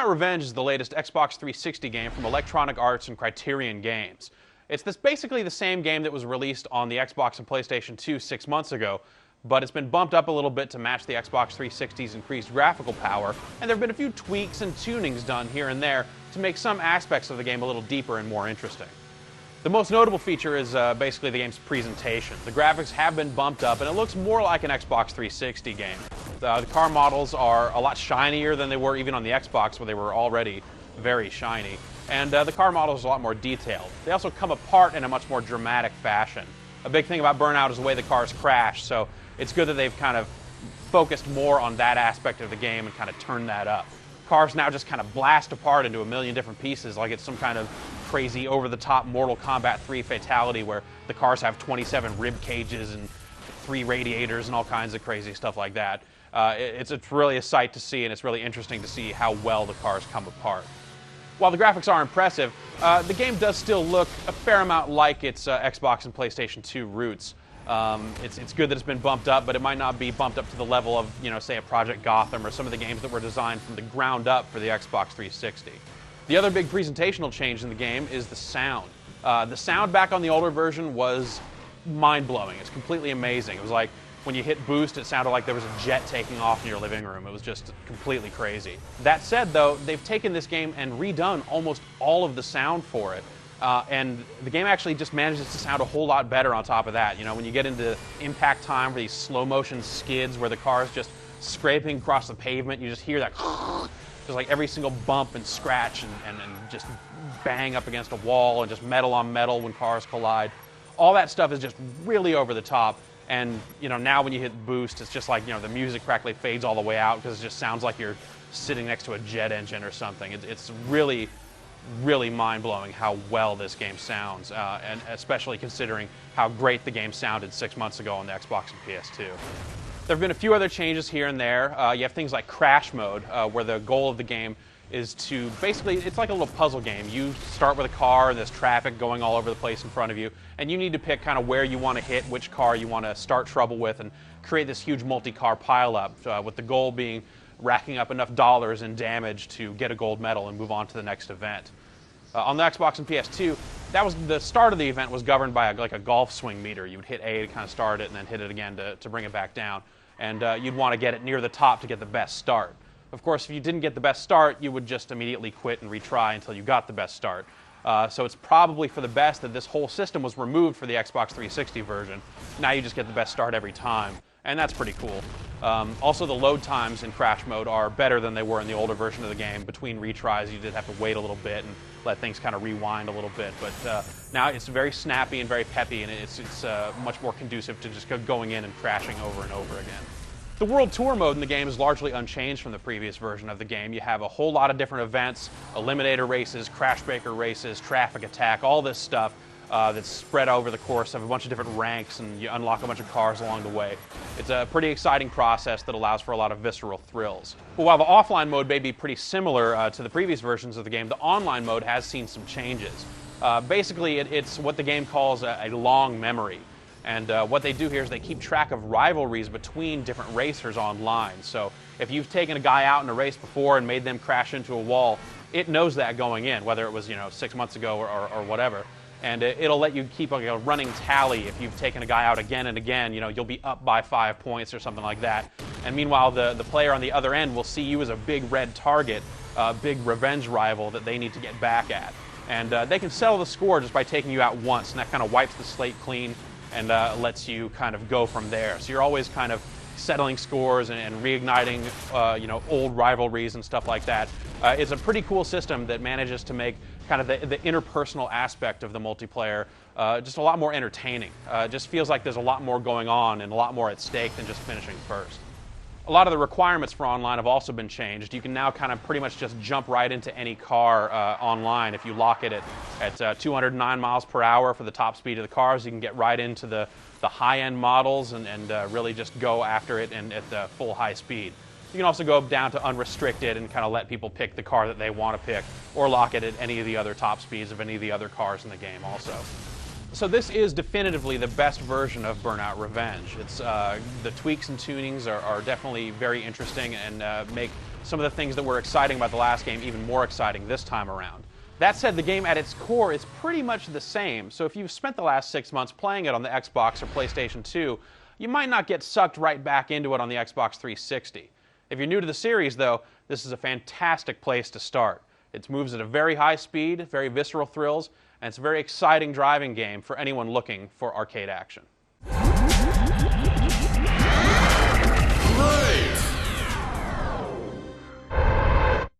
Burnout Revenge is the latest Xbox 360 game from Electronic Arts and Criterion Games. It's basically the same game that was released on the Xbox and PlayStation 2 6 months ago, but it's been bumped up a little bit to match the Xbox 360's increased graphical power, and there have been a few tweaks and tunings done here and there to make some aspects of the game a little deeper and more interesting. The most notable feature is basically the game's presentation. The graphics have been bumped up, and it looks more like an Xbox 360 game. The car models are a lot shinier than they were even on the Xbox, where they were already very shiny. And the car models are a lot more detailed. They also come apart in a much more dramatic fashion. A big thing about Burnout is the way the cars crash, so it's good that they've kind of focused more on that aspect of the game and kind of turned that up. Cars now just kind of blast apart into a million different pieces like it's some kind of crazy over-the-top Mortal Kombat 3 fatality where the cars have 27 rib cages and 3 radiators and all kinds of crazy stuff like that. It's really a sight to see, and it's really interesting to see how well the cars come apart. While the graphics are impressive, the game does still look a fair amount like its Xbox and PlayStation 2 roots. It's good that it's been bumped up, but it might not be bumped up to the level of, say a Project Gotham or some of the games that were designed from the ground up for the Xbox 360. The other big presentational change in the game is the sound. The sound back on the older version was mind-blowing. It's completely amazing. It was like when you hit boost, it sounded like there was a jet taking off in your living room. It was just completely crazy. That said, though, they've taken this game and redone almost all of the sound for it. And the game actually just manages to sound a whole lot better on top of that. When you get into impact time for these slow motion skids where the car is just scraping across the pavement, you just hear that just like every single bump and scratch and just bang up against a wall and just metal on metal when cars collide. All that stuff is just really over the top. And now when you hit boost, it's just like the music practically fades all the way out because it just sounds like you're sitting next to a jet engine or something. It's really mind-blowing how well this game sounds, and especially considering how great the game sounded 6 months ago on the Xbox and PS2. There have been a few other changes here and there. You have things like crash mode, where the goal of the game is to basically, it's like a little puzzle game. You start with a car, and there's traffic going all over the place in front of you, and you need to pick kind of where you want to hit, which car you want to start trouble with, and create this huge multi-car pileup, with the goal being racking up enough dollars in damage to get a gold medal and move on to the next event. On the Xbox and PS2, that was the start of the event was governed by like a golf swing meter. You would hit A to kind of start it and then hit it again to bring it back down. And you'd want to get it near the top to get the best start. Of course, if you didn't get the best start, you would just immediately quit and retry until you got the best start. So it's probably for the best that this whole system was removed for the Xbox 360 version. Now you just get the best start every time. And that's pretty cool. Also, the load times in crash mode are better than they were in the older version of the game. Between retries, you did have to wait a little bit and let things kind of rewind a little bit. But now it's very snappy and very peppy, and it's much more conducive to just going in and crashing over and over again. The World Tour mode in the game is largely unchanged from the previous version of the game. You have a whole lot of different events, eliminator races, crash breaker races, traffic attack, all this stuff. That's spread over the course of a bunch of different ranks, and you unlock a bunch of cars along the way. It's a pretty exciting process that allows for a lot of visceral thrills. But while the offline mode may be pretty similar to the previous versions of the game, the online mode has seen some changes. Basically, it's what the game calls a long memory. And what they do here is they keep track of rivalries between different racers online. So if you've taken a guy out in a race before and made them crash into a wall, it knows that going in, whether it was 6 months ago or whatever. And it'll let you keep a running tally. If you've taken a guy out again and again, you'll be up by 5 points or something like that. And meanwhile, the player on the other end will see you as a big red target, a big revenge rival that they need to get back at. And they can settle the score just by taking you out once, and that kind of wipes the slate clean and lets you kind of go from there. So you're always kind of settling scores and reigniting old rivalries and stuff like that. It's a pretty cool system that manages to make kind of the interpersonal aspect of the multiplayer just a lot more entertaining. It just feels like there's a lot more going on and a lot more at stake than just finishing first. A lot of the requirements for online have also been changed. You can now kind of pretty much just jump right into any car online. If you lock it at 209 miles per hour for the top speed of the cars, you can get right into the high-end models and really just go after it and at the full high speed. You can also go down to unrestricted and kind of let people pick the car that they want to pick, or lock it at any of the other top speeds of any of the other cars in the game also. So this is definitively the best version of Burnout Revenge. It's the tweaks and tunings are definitely very interesting and make some of the things that were exciting about the last game even more exciting this time around. That said, the game at its core is pretty much the same, so if you've spent the last 6 months playing it on the Xbox or PlayStation 2, you might not get sucked right back into it on the Xbox 360. If you're new to the series, though, this is a fantastic place to start. It moves at a very high speed, very visceral thrills, and it's a very exciting driving game for anyone looking for arcade action.